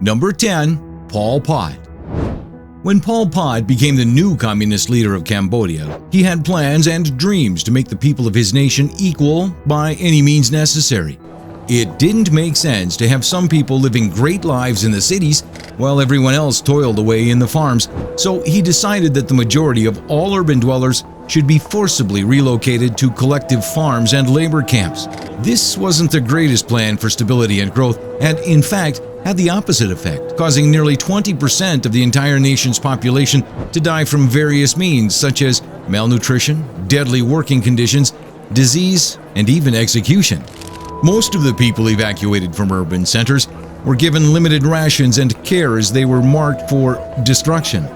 Number 10. Pol Pot. When Pol Pot became the new communist leader of Cambodia, he had plans and dreams to make the people of his nation equal by any means necessary. It didn't make sense to have some people living great lives in the cities while everyone else toiled away in the farms, so he decided that the majority of all urban dwellers should be forcibly relocated to collective farms and labor camps. This wasn't the greatest plan for stability and growth, and in fact had the opposite effect, causing nearly 20% of the entire nation's population to die from various means such as malnutrition, deadly working conditions, disease, and even execution. Most of the people evacuated from urban centers were given limited rations and care as they were marked for destruction.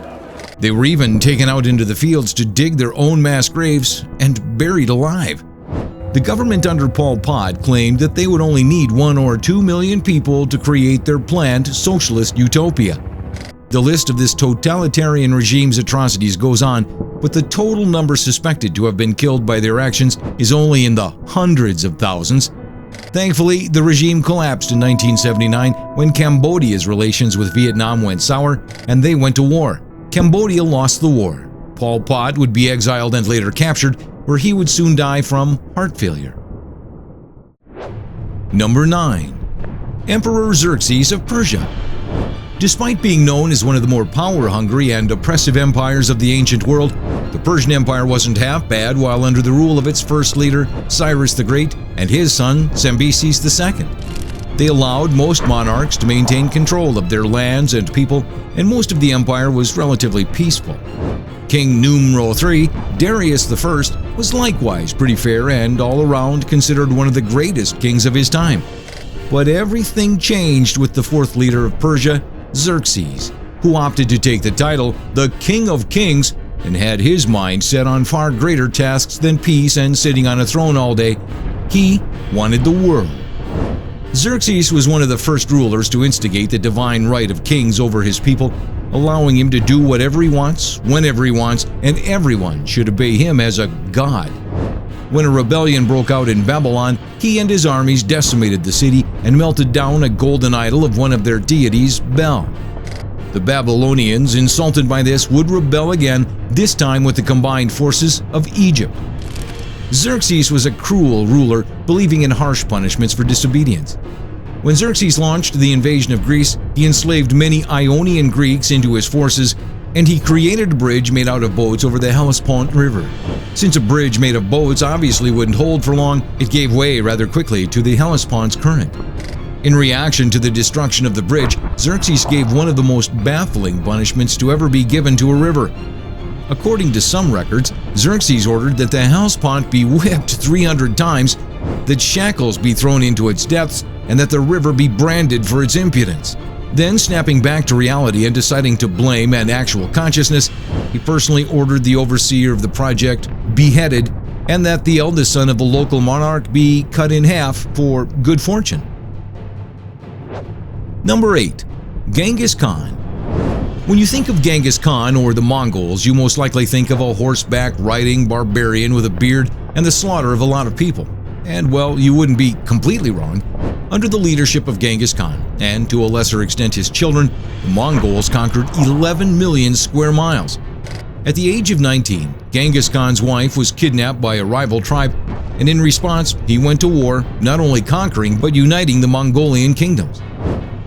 They were even taken out into the fields to dig their own mass graves and buried alive. The government under Pol Pot claimed that they would only need 1 or 2 million people to create their planned socialist utopia. The list of this totalitarian regime's atrocities goes on, but the total number suspected to have been killed by their actions is only in the hundreds of thousands. Thankfully, the regime collapsed in 1979 when Cambodia's relations with Vietnam went sour and they went to war. Cambodia lost the war. Pol Pot would be exiled and later captured, where he would soon die from heart failure. Number 9. Emperor Xerxes of Persia. Despite being known as one of the more power-hungry and oppressive empires of the ancient world, the Persian Empire wasn't half bad while under the rule of its first leader, Cyrus the Great, and his son, Cambyses II. They allowed most monarchs to maintain control of their lands and people, and most of the empire was relatively peaceful. King Numero III, Darius I, was likewise pretty fair and all around considered one of the greatest kings of his time. But everything changed with the fourth leader of Persia, Xerxes, who opted to take the title the King of Kings and had his mind set on far greater tasks than peace and sitting on a throne all day. He wanted the world. Xerxes was one of the first rulers to instigate the divine right of kings over his people, allowing him to do whatever he wants, whenever he wants, and everyone should obey him as a god. When a rebellion broke out in Babylon, he and his armies decimated the city and melted down a golden idol of one of their deities, Bel. The Babylonians, insulted by this, would rebel again, this time with the combined forces of Egypt. Xerxes was a cruel ruler, believing in harsh punishments for disobedience. When Xerxes launched the invasion of Greece, he enslaved many Ionian Greeks into his forces, and he created a bridge made out of boats over the Hellespont River. Since a bridge made of boats obviously wouldn't hold for long, it gave way rather quickly to the Hellespont's current. In reaction to the destruction of the bridge, Xerxes gave one of the most baffling punishments to ever be given to a river. According to some records, Xerxes ordered that the Hellespont be whipped 300 times, that shackles be thrown into its depths, and that the river be branded for its impudence. Then, snapping back to reality and deciding to blame an actual consciousness, he personally ordered the overseer of the project beheaded, and that the eldest son of the local monarch be cut in half for good fortune. Number 8. Genghis Khan. When you think of Genghis Khan or the Mongols, you most likely think of a horseback riding barbarian with a beard and the slaughter of a lot of people. And well, you wouldn't be completely wrong. Under the leadership of Genghis Khan, and to a lesser extent his children, the Mongols conquered 11 million square miles. At the age of 19, Genghis Khan's wife was kidnapped by a rival tribe, and in response, he went to war, not only conquering but uniting the Mongolian kingdoms.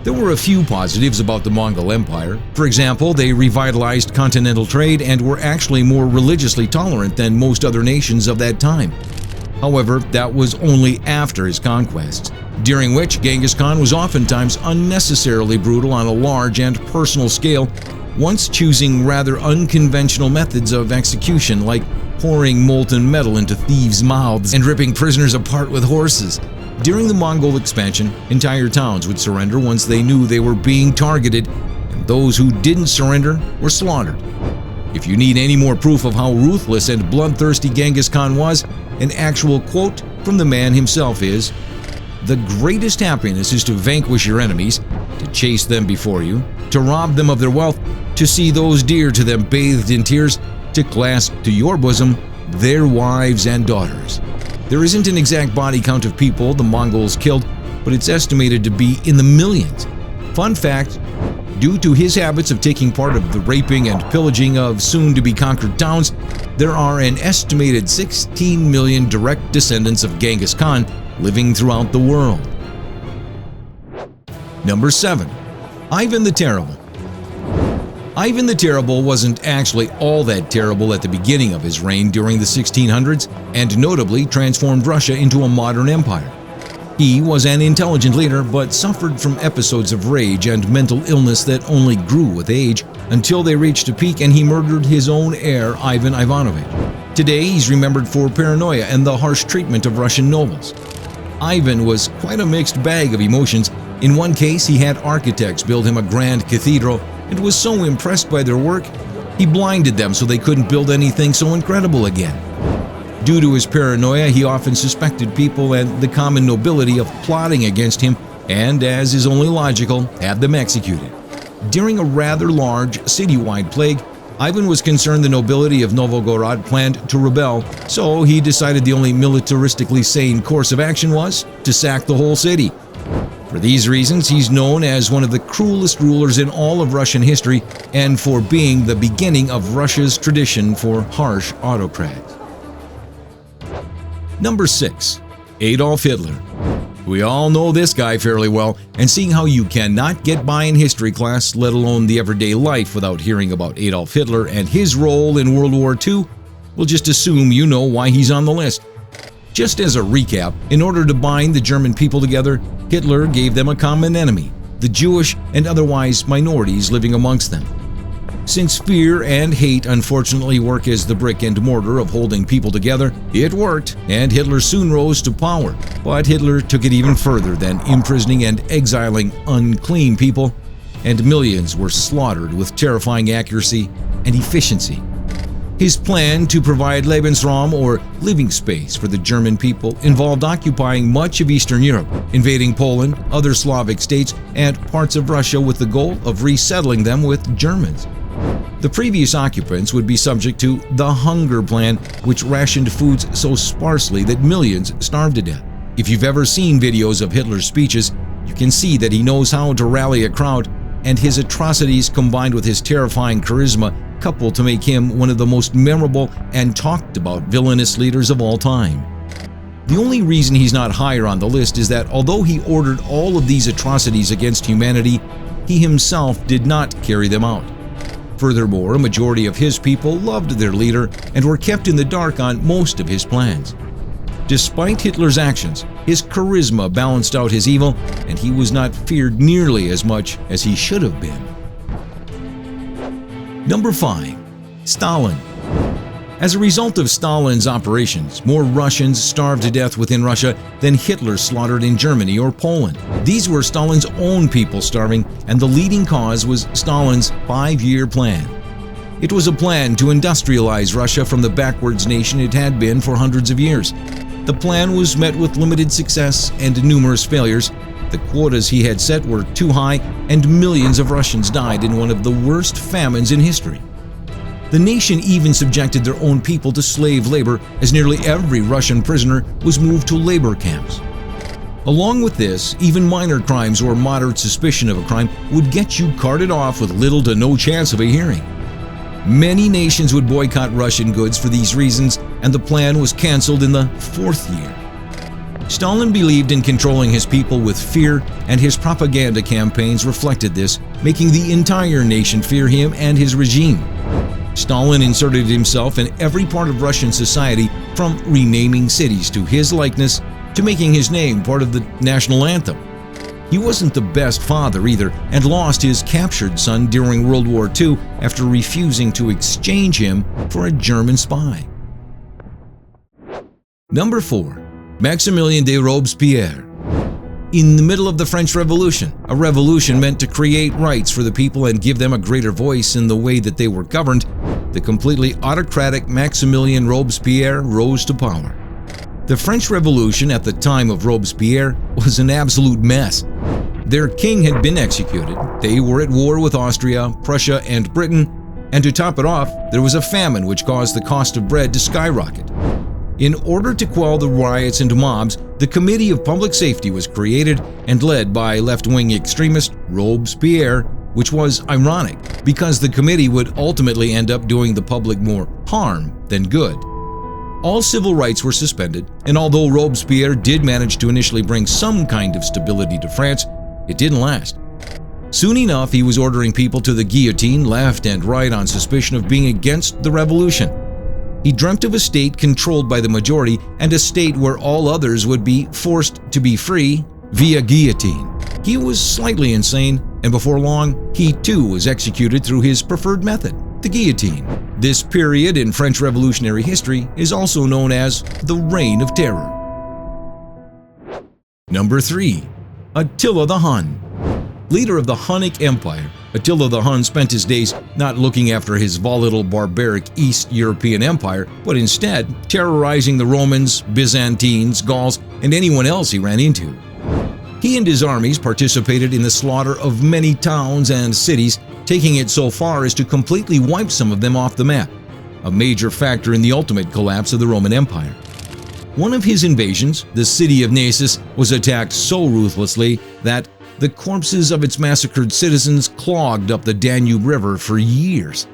There were a few positives about the Mongol Empire. For example, they revitalized continental trade and were actually more religiously tolerant than most other nations of that time. However, that was only after his conquests, during which Genghis Khan was oftentimes unnecessarily brutal on a large and personal scale, once choosing rather unconventional methods of execution like pouring molten metal into thieves' mouths and ripping prisoners apart with horses. During the Mongol expansion, entire towns would surrender once they knew they were being targeted, and those who didn't surrender were slaughtered. If you need any more proof of how ruthless and bloodthirsty Genghis Khan was, an actual quote from the man himself is, "The greatest happiness is to vanquish your enemies, to chase them before you, to rob them of their wealth, to see those dear to them bathed in tears, to clasp to your bosom their wives and daughters." There isn't an exact body count of people the Mongols killed, but it's estimated to be in the millions. Fun fact, due to his habits of taking part of the raping and pillaging of soon-to-be-conquered towns, there are an estimated 16 million direct descendants of Genghis Khan living throughout the world. Number 7. Ivan the Terrible. Ivan the Terrible wasn't actually all that terrible at the beginning of his reign during the 1600s, and notably transformed Russia into a modern empire. He was an intelligent leader, but suffered from episodes of rage and mental illness that only grew with age, until they reached a peak and he murdered his own heir, Ivan Ivanovich. Today, he's remembered for paranoia and the harsh treatment of Russian nobles. Ivan was quite a mixed bag of emotions. In one case, he had architects build him a grand cathedral and was so impressed by their work, he blinded them so they couldn't build anything so incredible again. Due to his paranoia, he often suspected people and the common nobility of plotting against him and, as is only logical, had them executed. During a rather large citywide plague, Ivan was concerned the nobility of Novgorod planned to rebel, so he decided the only militaristically sane course of action was to sack the whole city. For these reasons, he's known as one of the cruelest rulers in all of Russian history and for being the beginning of Russia's tradition for harsh autocrats. Number 6. Adolf Hitler. We all know this guy fairly well, and seeing how you cannot get by in history class, let alone the everyday life, without hearing about Adolf Hitler and his role in World War II, we'll just assume you know why he's on the list. Just as a recap, in order to bind the German people together, Hitler gave them a common enemy, the Jewish and otherwise minorities living amongst them. Since fear and hate unfortunately work as the brick and mortar of holding people together, it worked, and Hitler soon rose to power. But Hitler took it even further than imprisoning and exiling unclean people, and millions were slaughtered with terrifying accuracy and efficiency. His plan to provide Lebensraum, or living space, for the German people involved occupying much of Eastern Europe, invading Poland, other Slavic states, and parts of Russia with the goal of resettling them with Germans. The previous occupants would be subject to the Hunger Plan, which rationed foods so sparsely that millions starved to death. If you've ever seen videos of Hitler's speeches, you can see that he knows how to rally a crowd, and his atrocities combined with his terrifying charisma coupled to make him one of the most memorable and talked about villainous leaders of all time. The only reason he's not higher on the list is that although he ordered all of these atrocities against humanity, he himself did not carry them out. Furthermore, a majority of his people loved their leader and were kept in the dark on most of his plans. Despite Hitler's actions, his charisma balanced out his evil, and he was not feared nearly as much as he should have been. Number 5. Stalin. As a result of Stalin's operations, more Russians starved to death within Russia than Hitler slaughtered in Germany or Poland. These were Stalin's own people starving, and the leading cause was Stalin's 5-year plan. It was a plan to industrialize Russia from the backwards nation it had been for hundreds of years. The plan was met with limited success and numerous failures. The quotas he had set were too high, and millions of Russians died in one of the worst famines in history. The nation even subjected their own people to slave labor, as nearly every Russian prisoner was moved to labor camps. Along with this, even minor crimes or moderate suspicion of a crime would get you carted off with little to no chance of a hearing. Many nations would boycott Russian goods for these reasons, and the plan was canceled in the 4th year. Stalin believed in controlling his people with fear, and his propaganda campaigns reflected this, making the entire nation fear him and his regime. Stalin inserted himself in every part of Russian society, from renaming cities to his likeness to making his name part of the national anthem. He wasn't the best father either, and lost his captured son during World War II after refusing to exchange him for a German spy. Number 4. Maximilien De Robespierre. In the middle of the French Revolution, a revolution meant to create rights for the people and give them a greater voice in the way that they were governed, the completely autocratic Maximilien Robespierre rose to power. The French Revolution at the time of Robespierre was an absolute mess. Their king had been executed, they were at war with Austria, Prussia, and Britain, and to top it off, there was a famine which caused the cost of bread to skyrocket. In order to quell the riots and mobs, the Committee of Public Safety was created and led by left-wing extremist Robespierre, which was ironic because the committee would ultimately end up doing the public more harm than good. All civil rights were suspended, and although Robespierre did manage to initially bring some kind of stability to France, it didn't last. Soon enough, he was ordering people to the guillotine left and right on suspicion of being against the revolution. He dreamt of a state controlled by the majority and a state where all others would be forced to be free via guillotine. He was slightly insane, and before long, he too was executed through his preferred method, the guillotine. This period in French revolutionary history is also known as the Reign of Terror. Number 3. Attila the Hun. Leader of the Hunnic Empire, Attila the Hun spent his days not looking after his volatile barbaric East European empire, but instead terrorizing the Romans, Byzantines, Gauls, and anyone else he ran into. He and his armies participated in the slaughter of many towns and cities, taking it so far as to completely wipe some of them off the map, a major factor in the ultimate collapse of the Roman Empire. One of his invasions, the city of Naissus, was attacked so ruthlessly that the corpses of its massacred citizens clogged up the Danube River for years.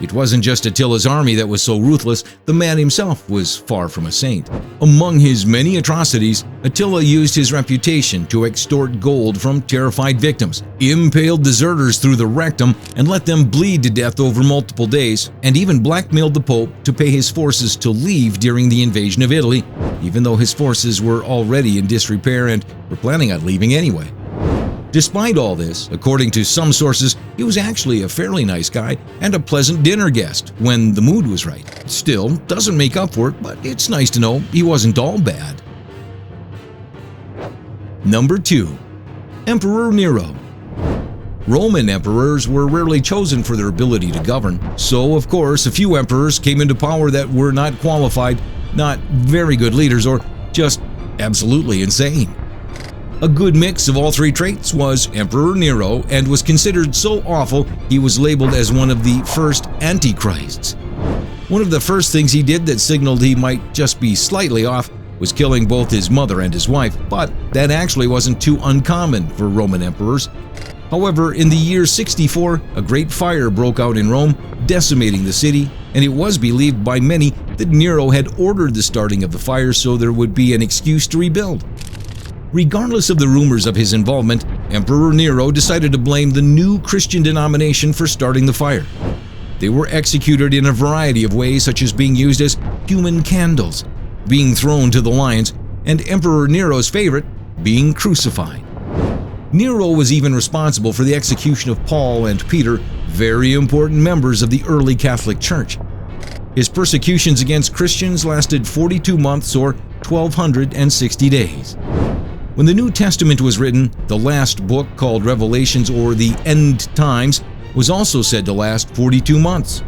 It wasn't just Attila's army that was so ruthless, the man himself was far from a saint. Among his many atrocities, Attila used his reputation to extort gold from terrified victims, impaled deserters through the rectum and let them bleed to death over multiple days, and even blackmailed the Pope to pay his forces to leave during the invasion of Italy, even though his forces were already in disrepair and were planning on leaving anyway. Despite all this, according to some sources, he was actually a fairly nice guy and a pleasant dinner guest when the mood was right. Still, doesn't make up for it, but it's nice to know he wasn't all bad. Number 2. Emperor Nero. Roman emperors were rarely chosen for their ability to govern, so of course a few emperors came into power that were not qualified, not very good leaders, or just absolutely insane. A good mix of all three traits was Emperor Nero, and was considered so awful he was labeled as one of the first antichrists. One of the first things he did that signaled he might just be slightly off was killing both his mother and his wife, but that actually wasn't too uncommon for Roman emperors. However, in the year 64, a great fire broke out in Rome, decimating the city, and it was believed by many that Nero had ordered the starting of the fire so there would be an excuse to rebuild. Regardless of the rumors of his involvement, Emperor Nero decided to blame the new Christian denomination for starting the fire. They were executed in a variety of ways, such as being used as human candles, being thrown to the lions, and Emperor Nero's favorite, being crucified. Nero was even responsible for the execution of Paul and Peter, very important members of the early Catholic Church. His persecutions against Christians lasted 42 months or 1,260 days. When the New Testament was written, the last book, called Revelations or the End Times, was also said to last 42 months.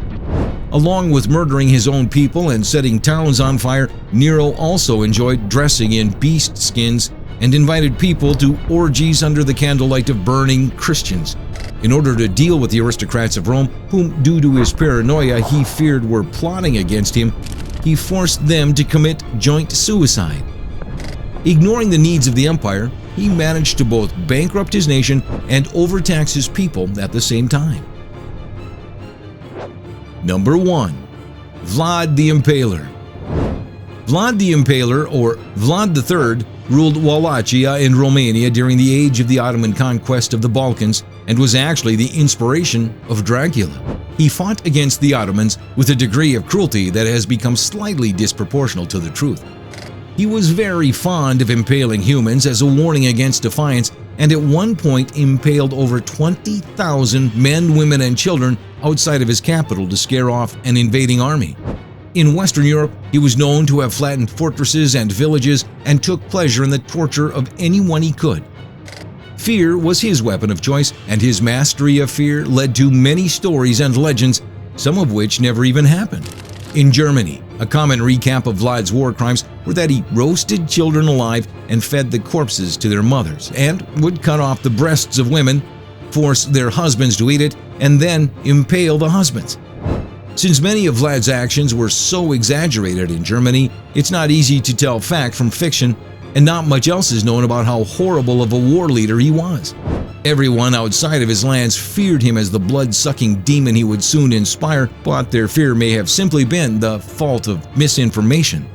Along with murdering his own people and setting towns on fire, Nero also enjoyed dressing in beast skins and invited people to orgies under the candlelight of burning Christians. In order to deal with the aristocrats of Rome, whom due to his paranoia he feared were plotting against him, he forced them to commit joint suicide. Ignoring the needs of the empire, he managed to both bankrupt his nation and overtax his people at the same time. Number 1. Vlad the Impaler. Vlad the Impaler, or Vlad III, ruled Wallachia in Romania during the age of the Ottoman conquest of the Balkans and was actually the inspiration of Dracula. He fought against the Ottomans with a degree of cruelty that has become slightly disproportional to the truth. He was very fond of impaling humans as a warning against defiance, and at one point impaled over 20,000 men, women, and children outside of his capital to scare off an invading army. In Western Europe, he was known to have flattened fortresses and villages and took pleasure in the torture of anyone he could. Fear was his weapon of choice, and his mastery of fear led to many stories and legends, some of which never even happened. In Germany, a common recap of Vlad's war crimes were that he roasted children alive and fed the corpses to their mothers, and would cut off the breasts of women, force their husbands to eat it, and then impale the husbands. Since many of Vlad's actions were so exaggerated in Germany, it's not easy to tell fact from fiction, and not much else is known about how horrible of a war leader he was. Everyone outside of his lands feared him as the blood-sucking demon he would soon inspire, but their fear may have simply been the fault of misinformation.